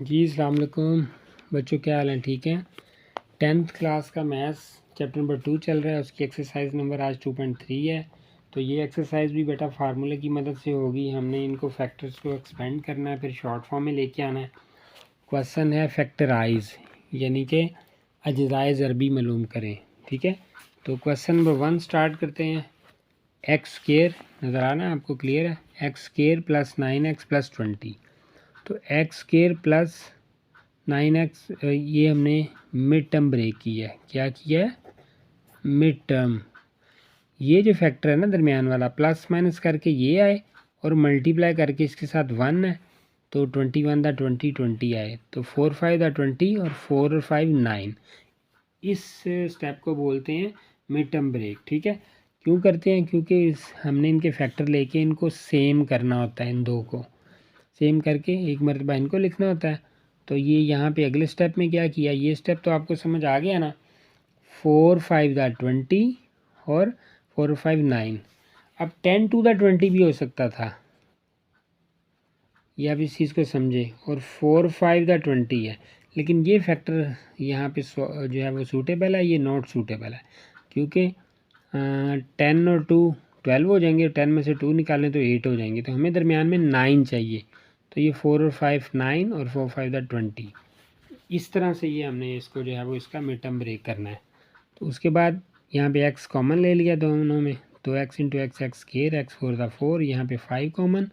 जी अस्सलाम वालेकुम बच्चों, क्या हाल है? ठीक है। 10th क्लास का मैथ्स चैप्टर नंबर 2 चल रहा है। उसकी एक्सरसाइज नंबर आज 2.3 है। तो ये एक्सरसाइज भी बेटा फार्मूले की मदद से होगी। हमने इनको फैक्टर्स को एक्सपेंड करना है, फिर शॉर्ट फॉर्म में लेके आना है। क्वेश्चन है फैक्टराइज, यानी कि अज्जाए ज़रबी मालूम करें। ठीक है, तो क्वेश्चन नंबर 1 स्टार्ट करते हैं। एक्स स्क्वायर नज़र आ रहा है आपको? क्लियर है। X square plus 9x plus 20। तो एक्स स्क्वायर प्लस 9x ये हमने मिड टर्म ब्रेक किया है। क्या किया है? Mid term. ये जो फैक्टर है ना दरमियान वाला, प्लस माइनस करके ये आए और मल्टीप्लाई करके इसके साथ 1 है, तो 21 दा 20 20 आए, तो 4 5 दा 20 और 4 और 5 9। इस स्टेप को बोलते हैं मिड टर्म ब्रेक। ठीक है, क्यों करते हैं? क्योंकि हमने इनके फैक्टर लेके इनको सेम करना होता है। इन दो को सेम करके एक मरतबा इनको लिखना होता है। तो ये यहाँ पे अगले स्टेप में क्या किया, ये स्टेप तो आपको समझ आ गया ना। 4 5 दा 20 और 4 और 5 9। अब 10 टू दा 20 भी हो सकता था, ये आप इस चीज़ को समझे। और 4 5 दा 20 है, लेकिन ये फैक्टर यहाँ पे जो है वो सूटेबल है, ये नॉट सूटेबल है। क्योंकि 10 और 2 12 हो जाएंगे, 10 में से 2 निकालें तो 8 हो जाएंगे, तो हमें दरमियान में 9 चाहिए। तो ये 4 और 5 9 और 4 5 दा 20। इस तरह से ये हमने इसको जो है वो इसका मिड टर्म ब्रेक करना है। तो उसके बाद यहाँ पे x कॉमन ले लिया दोनों में, तो x into x x square, x 4 दा 4, यहाँ पे 5 कॉमन,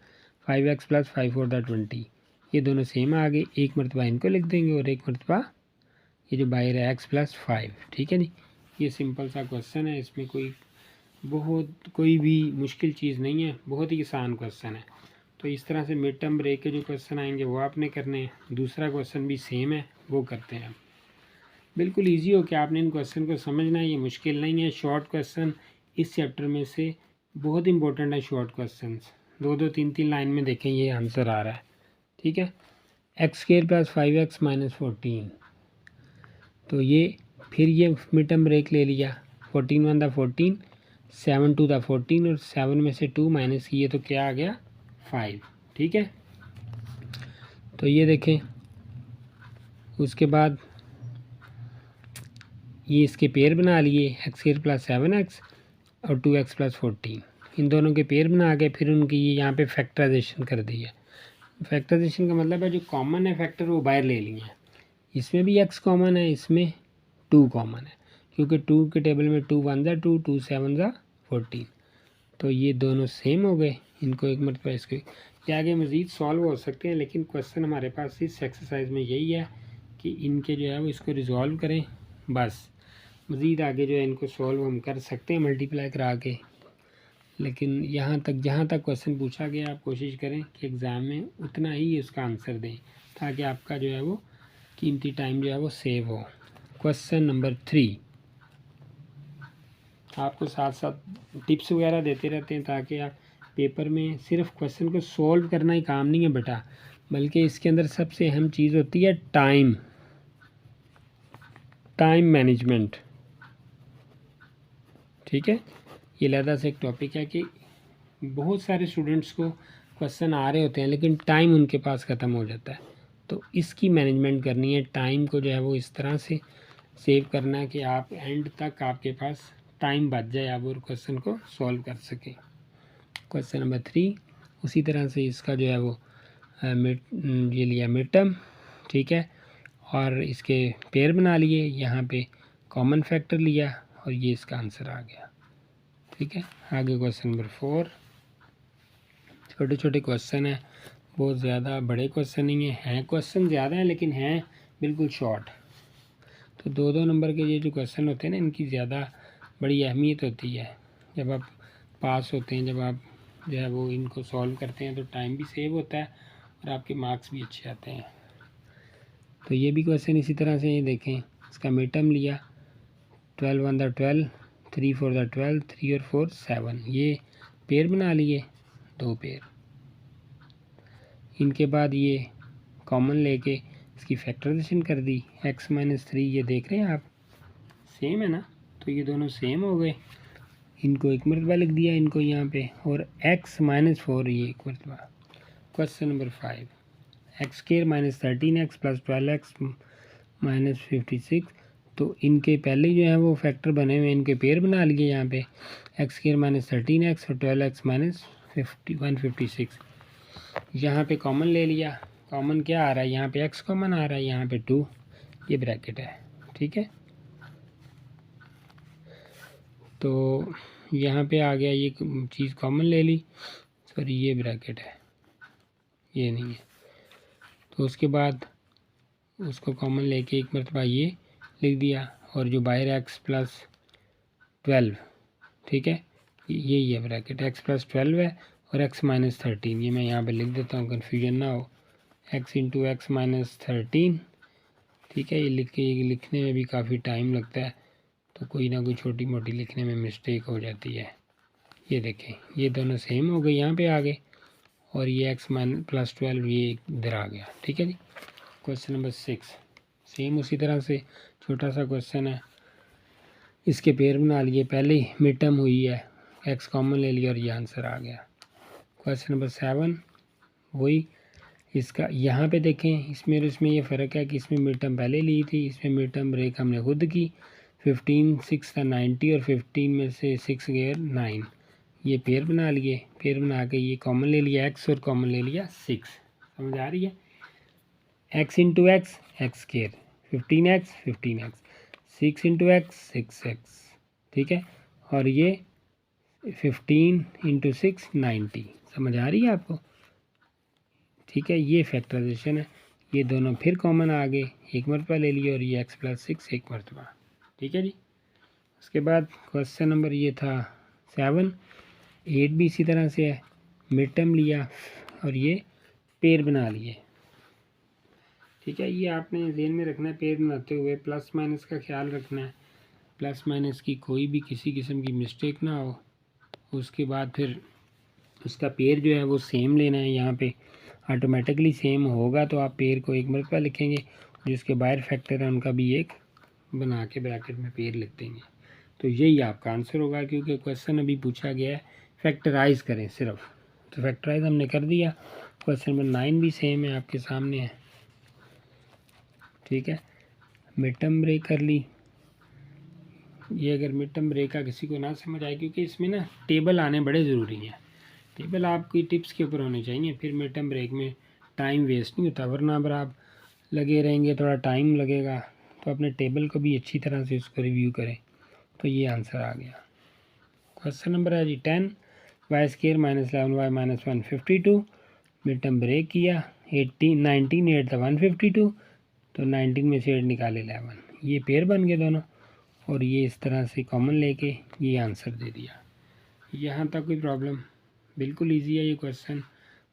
5x प्लस 5 4 दा 20। ये दोनों सेम आ गए। एक मरतबा इनको लिख देंगे और एक मरतबा ये जो बाहर है x प्लस 5। ठीक है जी, ये सिंपल सा क्वेश्चन है। इसमें कोई भी मुश्किल चीज़ नहीं है, बहुत ही आसान क्वेश्चन है। तो इस तरह से मिड टर्म ब्रेक के जो क्वेश्चन आएंगे वो आपने करने हैं। दूसरा क्वेश्चन भी सेम है, वो करते हैं। बिल्कुल इजी हो कि आपने इन क्वेश्चन को समझना है, ये मुश्किल नहीं है। शॉर्ट क्वेश्चन इस चैप्टर में से बहुत इंपॉर्टेंट है। शॉर्ट क्वेश्चन 2 3 3 लाइन में देखें, ये आंसर आ रहा है। ठीक है, x square plus 5x minus 14। तो ये फिर ये मिड टर्म ब्रेक ले लिया। 14 1 दा 14, 7 2 दा 14 और 7 में से 2 माइनस किए तो क्या आ गया? 5। ठीक है, तो ये देखें। उसके बाद ये इसके पेयर बना लिए, एक्स स्क्वायर प्लस 7x और 2x प्लस 14। इन दोनों के पेयर बना के फिर उनकी ये यहाँ पे फैक्टराइजेशन कर दी है। फैक्टराइजेशन का मतलब है जो कॉमन है फैक्टर वो बाहर ले लिए हैं। इसमें भी x कॉमन है, इसमें 2 कॉमन है, क्योंकि 2 के टेबल में 2 1 ज़ा 2, 2 7 ज़ा 14। तो ये दोनों सेम हो गए। इनको एक मरतबा इसको ये आगे मज़ीद सॉल्व हो सकते हैं, लेकिन क्वेश्चन हमारे पास इस एक्सरसाइज में यही है कि इनके जो है वो इसको रिज़ॉल्व करें। बस मज़ीद आगे जो है इनको सॉल्व हम कर सकते हैं मल्टीप्लाई करा के, लेकिन यहाँ तक जहाँ तक क्वेश्चन पूछा गया आप कोशिश करें कि एग्ज़ाम में उतना ही उसका आंसर दें, ताकि आपका जो है वो कीमती टाइम जो है वो सेव हो। क्वेश्चन नंबर 3 आपको साथ साथ टिप्स वगैरह देते रहते हैं, ताकि आप पेपर में सिर्फ क्वेश्चन को सॉल्व करना ही काम नहीं है बेटा, बल्कि इसके अंदर सबसे अहम चीज़ होती है टाइम मैनेजमेंट। ठीक है, ये अलग से एक टॉपिक है कि बहुत सारे स्टूडेंट्स को क्वेश्चन आ रहे होते हैं, लेकिन टाइम उनके पास ख़त्म हो जाता है। तो इसकी मैनेजमेंट करनी है। टाइम को जो है वो इस तरह से सेव करना है कि आप एंड तक आपके पास टाइम बच जाए, आप वो क्वेश्चन को सॉल्व कर सकें। क्वेश्चन नंबर 3 उसी तरह से इसका जो है वो ये लिया मिड टर्म। ठीक है, और इसके पेयर बना लिए, यहाँ पे कॉमन फैक्टर लिया और ये इसका आंसर आ गया। ठीक है, आगे क्वेश्चन नंबर 4। छोटे छोटे क्वेश्चन हैं, बहुत ज़्यादा बड़े क्वेश्चन नहीं हैं क्वेश्चन ज़्यादा हैं लेकिन हैं बिल्कुल शॉर्ट। तो 2 नंबर के ये जो क्वेश्चन होते हैं ना, इनकी ज़्यादा बड़ी अहमियत होती है। जब आप पास होते हैं, जब आप जो है वो इनको सॉल्व करते हैं, तो टाइम भी सेव होता है और आपके मार्क्स भी अच्छे आते हैं। तो ये भी क्वेश्चन इसी तरह से ये देखें, इसका मिड टर्म लिया, 12 1 दा 12, 3 4 दा 12, 3 और 4 7। ये पेयर बना लिए, 2 पेयर। इनके बाद ये कॉमन लेके इसकी फैक्टराइजेशन कर दी, x माइनस 3। ये देख रहे हैं आप, सेम है ना, तो ये दोनों सेम हो गए। इनको एक मरतबा लिख दिया इनको यहाँ पे, और x माइनस 4 ये एक मरतबा। Question number 5 x square minus 13x plus 12x minus 56। तो इनके पहले जो है वो फैक्टर बने हुए, इनके पेयर बना लिए यहाँ पे, एक्स स्क्वायर माइनस 13x और 12x माइनस 156। यहाँ पे कॉमन ले लिया, कॉमन क्या आ रहा है यहाँ पे, x कॉमन आ रहा है, यहाँ पे 2, ये ब्रैकेट है, ठीक है। तो यहाँ पे आ गया, ये चीज़ कॉमन ले ली, सॉरी ये ब्रैकेट है, ये नहीं है। तो उसके बाद उसको कॉमन लेके एक मरतबा ये लिख दिया, और जो बाहर x प्लस 12, ठीक है, यही है ब्रैकेट, x प्लस 12 है और x माइनस 13, ये मैं यहाँ पे लिख देता हूँ कन्फ्यूजन ना हो, x इंटू एक्स माइनस 13, ठीक है। ये लिखने में भी काफ़ी टाइम लगता है, तो कोई ना कोई छोटी मोटी लिखने में मिस्टेक हो जाती है। ये देखें, ये दोनों सेम हो गए, यहाँ पे आ गए, और ये x माइनस प्लस 12 ये इधर आ गया, ठीक है जी। क्वेश्चन नंबर 6 सेम उसी तरह से छोटा सा क्वेश्चन है, इसके पेयर बना लिए, पहले ही मिड टर्म हुई है, x कॉमन ले लिया और ये आंसर आ गया। क्वेश्चन नंबर 7 वही, इसका यहाँ पे देखें, इसमें और इसमें ये फ़र्क है कि इसमें मिड टर्म पहले ली थी, इसमें मिड टर्म ब्रेक हमने खुद की, 15 6 था 90 और 15 में से 6 गए 9, ये पेयर बना लिए, पेयर बना के ये कॉमन ले लिया x और कॉमन ले लिया 6, समझ आ रही है। x into x x square, 15x 6 into x 6x, ठीक है, और ये 15 इंटू 6 90, समझ आ रही है आपको, ठीक है। ये फैक्टराइजेशन है, ये दोनों फिर कॉमन आ गए, एक मरतबा ले लिया, और ये x प्लस 6 एक मरतबा, ठीक है जी। उसके बाद क्वेश्चन नंबर ये था 7, 8 भी इसी तरह से है, मिड टर्म लिया और ये पेयर बना लिए, ठीक है। ये आपने ज़हन में रखना है, पेयर बनाते हुए प्लस माइनस का ख्याल रखना है, प्लस माइनस की कोई भी किसी किस्म की मिस्टेक ना हो। उसके बाद फिर उसका पेयर जो है वो सेम लेना है, यहाँ पे ऑटोमेटिकली सेम होगा तो आप पेयर को एक मरतबा लिखेंगे, जिसके बाहर फैक्टर है उनका भी एक बना के ब्रैकेट में पेयर लिख देंगे, तो यही आपका आंसर होगा। क्योंकि क्वेश्चन अभी पूछा गया है फैक्टराइज करें सिर्फ, तो फैक्टराइज हमने कर दिया। क्वेश्चन नंबर 9 भी सेम है, आपके सामने है, ठीक है। मिड टर्म ब्रेक कर ली, ये अगर मिड टर्म ब्रेक का किसी को ना समझ आए, क्योंकि इसमें ना टेबल आने बड़े ज़रूरी हैं, टेबल आपकी टिप्स के ऊपर होने चाहिए, फिर मिड टर्म ब्रेक में टाइम वेस्ट नहीं होता, वरना अगर आप लगे रहेंगे थोड़ा टाइम लगेगा, तो अपने टेबल को भी अच्छी तरह से उसको रिव्यू करें। तो ये आंसर आ गया। क्वेश्चन नंबर है जी 10, Y square minus 11y minus 152, mid term break किया, 19 8 था 152, तो 19 में से 8 निकाले 11, ये पेयर बन गए दोनों, और ये इस तरह से कॉमन लेके ये आंसर दे दिया। यहाँ तक कोई प्रॉब्लम, बिल्कुल इजी है ये क्वेश्चन,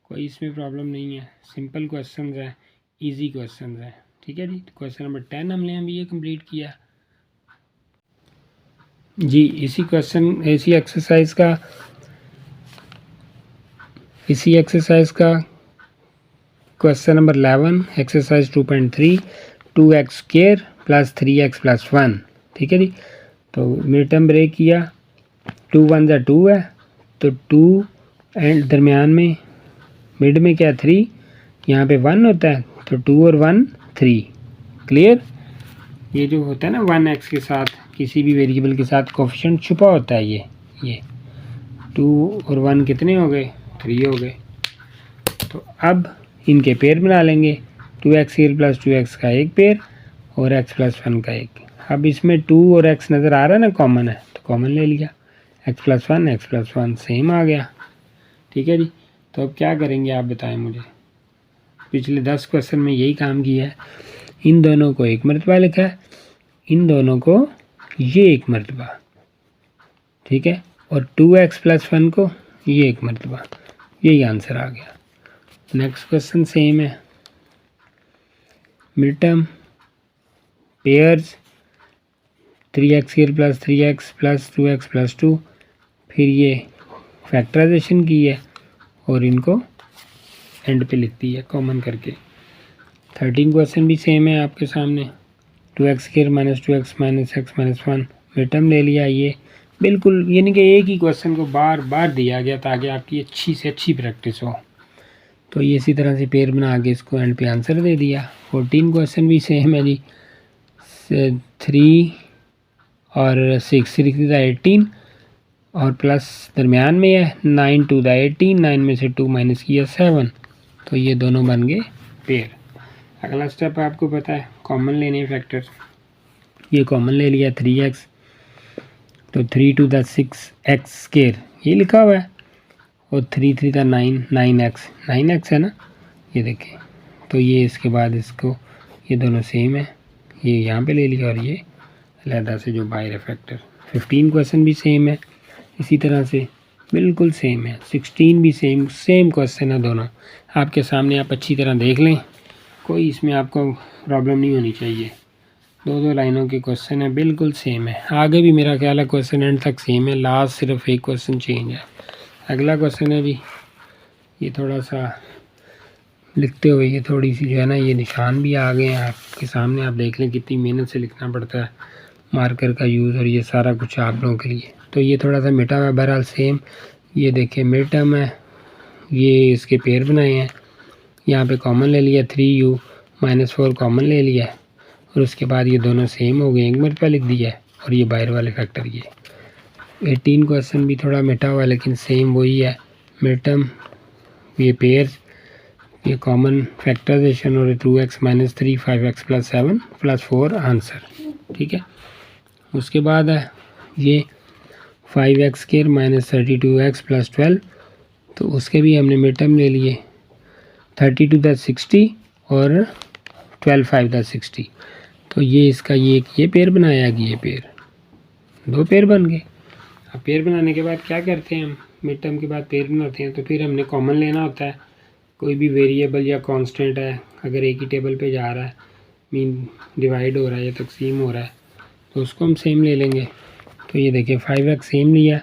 कोई इसमें प्रॉब्लम नहीं है, सिंपल क्वेश्चन है, इजी क्वेश्चन है, ठीक है जी। क्वेश्चन नंबर 10 हमने अभी ये कंप्लीट किया जी। इसी एक्सरसाइज का question number 11, exercise 2.3, 2x square plus 3x plus 1, ठीक है जी। तो मिड टर्म ब्रेक किया, 2 1 ज़ा 2 है, तो 2 एंड दरमियान में मिड में क्या 3, यहाँ पे 1 होता है, तो 2 और 1 3, क्लियर। ये जो होता है ना 1x के साथ किसी भी वेरिएबल के साथ कोफिशिएंट छुपा होता है, ये 2 और 1 कितने हो गए, 3 हो गए। तो अब इनके पेयर बना लेंगे, 2x स्क्वायर प्लस 2x का एक पेयर और x प्लस 1 का एक। अब इसमें 2 और x नज़र आ रहा है ना, कॉमन है, तो कॉमन ले लिया, x प्लस 1 सेम आ गया, ठीक है जी। तो अब क्या करेंगे आप बताएं मुझे, पिछले 10 क्वेश्चन में यही काम किया है, इन दोनों को एक मरतबा लिखा है, इन दोनों को ये एक मरतबा, ठीक है, और 2x प्लस 1 को ये एक मरतबा, यही आंसर आ गया। नेक्स्ट क्वेश्चन सेम है, mid term pairs 3x square plus 3x plus 2x plus 2, फिर ये फैक्टराइजेशन की है और इनको एंड पे लिख दी है कॉमन करके। 13 क्वेश्चन भी सेम है आपके सामने, 2x square minus 2x minus x minus 1, mid term ले लिया, ये बिल्कुल यानी कि एक ही क्वेश्चन को बार बार दिया गया ताकि आपकी अच्छी से अच्छी प्रैक्टिस हो। तो ये इसी तरह से पेयर बना के इसको एंड पे आंसर दे दिया। 14 क्वेश्चन भी सेम है जी, 3 और 6, 3 to the 18 और प्लस दरमियान में है 9 to the 18, 9 में से 2 माइनस किया 7, तो ये दोनों बन गए पेयर। अगला स्टेप आपको पता है कॉमन लेने फैक्टर, ये कॉमन ले लिया 3x, तो 3 to the 6x स्केयर ये लिखा हुआ है और 3 3 का 9, 9x है ना, ये देखें। तो ये इसके बाद इसको ये दोनों सेम है, ये यहाँ पे ले लिया और ये अलहदा से जो बाहर है फैक्टर। 15 क्वेश्चन भी सेम है, इसी तरह से बिल्कुल सेम है। 16 भी सेम क्वेश्चन है दोनों आपके सामने, आप अच्छी तरह देख लें, कोई इसमें आपको प्रॉब्लम नहीं होनी चाहिए। दो लाइनों के क्वेश्चन है, बिल्कुल सेम है। आगे भी मेरा ख्याल है क्वेश्चन एंड तक सेम है, लास्ट सिर्फ एक क्वेश्चन चेंज है। अगला क्वेश्चन है जी, ये थोड़ा सा लिखते हुए ये थोड़ी सी जो है ना ये निशान भी आ गए हैं आपके सामने, आप देख लें कितनी मेहनत से लिखना पड़ता है मार्कर का यूज़, और ये सारा कुछ आप लोगों के लिए। तो ये थोड़ा सा मिटा हुआ है, बहरहाल सेम, ये देखें मिड टर्म है, ये इसके पेयर बनाए हैं, यहाँ पे कॉमन ले लिया 3u - 4 कॉमन ले लिया है, और उसके बाद ये दोनों सेम हो गए, एक मरतबा लिख दिया है, और ये बाहर वाले फैक्टर ये। 18 क्वेश्चन भी थोड़ा मिटा हुआ है लेकिन सेम वही है, मिड टर्म, ये पेयर, ये कॉमन फैक्टराइजेशन, और 2x - 3 5x + 7 + 4 आंसर, ठीक है। उसके बाद है ये 5x स्क्वायर - 32x + 12, तो उसके भी हमने मिड टर्म ले लिए 30 to the 60 और 12 5 the 60, तो ये इसका ये पेयर बनाया कि ये पेयर, दो पेयर बन गए। अब पेयर बनाने के बाद क्या करते हैं हम, मिड टर्म के बाद पेयर बनाते हैं, तो फिर हमने कॉमन लेना होता है। कोई भी वेरिएबल या कांस्टेंट है अगर एक ही टेबल पे जा रहा है, मीन डिवाइड हो रहा है या तकसीम हो रहा है, तो उसको हम सेम ले लेंगे। तो ये देखिए 5x सेम लिया,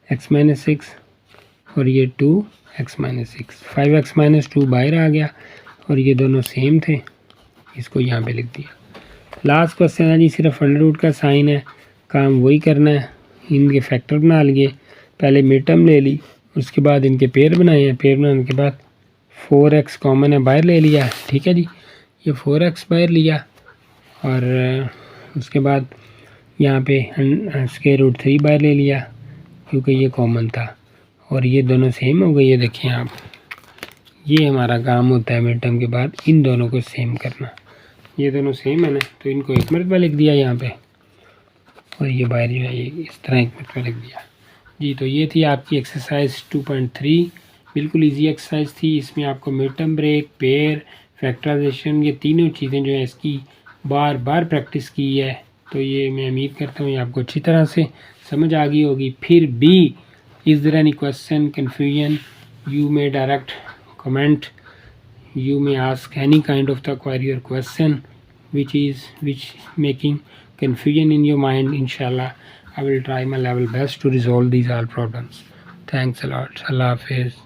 x - 6 और ये 2x - 6, 5x - 2 बाहर आ गया और ये दोनों सेम थे, इसको यहाँ पे लिख दिया। लास्ट क्वेश्चन है जी, सिर्फ अंडर रूट का साइन है, काम वही करना है। इनके फैक्टर बना लिए, पहले मिड टर्म ले ली, उसके बाद इनके पेयर बनाए हैं, पेयर बनाने के बाद 4x कॉमन है बाहर ले लिया, ठीक है जी। ये 4x बाहर लिया और उसके बाद यहाँ पे √3 बाहर ले लिया क्योंकि ये कॉमन था, और ये दोनों सेम हो गए। ये देखिए आप, ये हमारा काम होता है मिड टर्म के बाद इन दोनों को सेम करना। ये दोनों सेम है ना, तो इनको एक मरतबा लिख दिया यहाँ पे, और ये बाहर जो है ये इस तरह एक मरतबा लिख दिया जी। तो ये थी आपकी एक्सरसाइज 2.3, बिल्कुल इजी एक्सरसाइज थी। इसमें आपको mid term break, pair, factorization, ये तीनों चीज़ें जो है इसकी बार बार प्रैक्टिस की है। तो ये मैं उम्मीद करता हूँ ये आपको अच्छी तरह से समझ आ गई होगी। फिर भी is there any question, confusion, you may direct comment, you may ask any kind of the query or question which making confusion in your mind. Inshallah I will try my level best to resolve these all problems. Thanks a lot. Allah Hafiz.